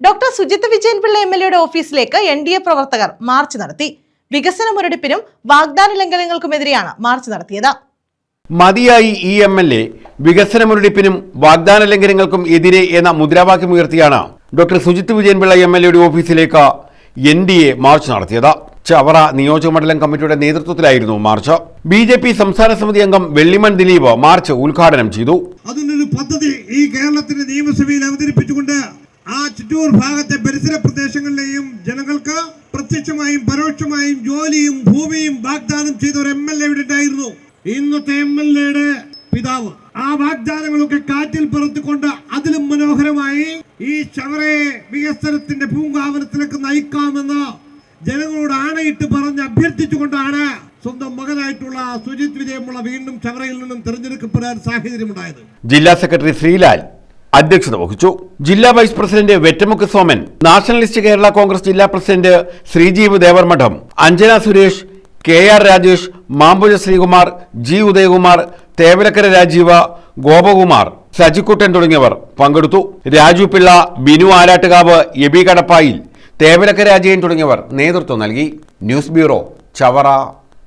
Doctor Sujith Vijayan Pillai എംഎൽഎയുടെ ഓഫീസിലേക്ക് NDA പ്രവർത്തകർ March നടത്തി. വികസന മുരടിപ്പിനും വാഗ്ദാന ലംഘനങ്ങൾക്കുമെതിരെയാണ് മാർച്ച് നടത്തിയത്. മതിയായി ഈ എംഎൽഎ വികസന മുരടിപ്പിനും വാഗ്ദാന ലംഘനങ്ങൾക്കും എതിരെ എന്ന മുദ്രാവാക്യമുയർത്തിയാണ് ഡോക്ടർ സുജിത് വിജയൻപിള്ള എംഎൽഎയുടെ ഓഫീസിലേക്ക് എൻഡിഎ മാർച്ച് നടത്തിയത്. ചവറ നിയോജകമണ്ഡലം കമ്മിറ്റിയുടെ നേതൃത്വത്തിലായിരുന്നു മാർച്ച്. ബിജെപി സംസ്ഥാന സമിതി അംഗം വെള്ളിമൺ ദിലീപ് മാർച്ച് ഉദ്ഘാടനം ചെയ്തു. അതിനൊരു പദ്ധതി ഈ കേരളത്തിന്റെ നിയമസഭയിൽ അവതരിപ്പിച്ചുകൊണ്ട് ആ ചുറ്റൂർ ഭാഗത്തെ പരിസര പ്രദേശങ്ങളിലെയും ജനങ്ങൾക്ക് പ്രത്യക്ഷമായും പരോക്ഷമായും ജോലിയും ഭൂമിയും വാഗ്ദാനം ചെയ്ത ഒരു എംഎൽഎ ഉണ്ടായിരുന്നു. ഇന്നത്തെ എംഎൽഎയുടെ പിതാവ് ആ വാഗ്ദാനങ്ങളൊക്കെ കാറ്റിൽ പറത്തിക്കൊണ്ട് അതിലും മനോഹരമായി ഈ ചവറയെ വികസനത്തിന്റെ പൂങ്കാവനത്തിലേക്ക് നയിക്കാമെന്ന് ജനങ്ങളോട് ആണയിട്ട് പറഞ്ഞ് അഭ്യർത്ഥിച്ചുകൊണ്ടാണ് സ്വന്തം മകനായിട്ടുള്ള സുജിത് വിജയൻപിള്ള വീണ്ടും ചവറയിൽ നിന്നും തെരഞ്ഞെടുക്കപ്പെടാൻ സാഹചര്യമുണ്ടായത്. ജില്ലാ സെക്രട്ടറി ശ്രീലാൽ അധ്യക്ഷത വഹിച്ചു. ജില്ലാ vice president Vettamukku Soman, nationalist Kerala Congress ജില്ലാ പ്രസിഡന്റ് ശ്രീജീവ് ദേവർമഠം, അഞ്ജന സുരേഷ്, കെ.ആർ. രാജേഷ്, മാമ്പുഴ ശ്രീകുമാർ, ജി ഉദയകുമാർ, തേവലക്കര രാജീവ, ഗോപകുമാർ, സജിക്കുട്ടൻ തുടങ്ങിയവർ പങ്കെടുത്തു. രാജു പിള്ള, ബിനു ആരാട്ടുകാവ്, എബി കടപ്പായിൽ, തേവലക്കര രാജയൻ തുടങ്ങിയവർ നേതൃത്വം നൽകി. News bureau, Chavara.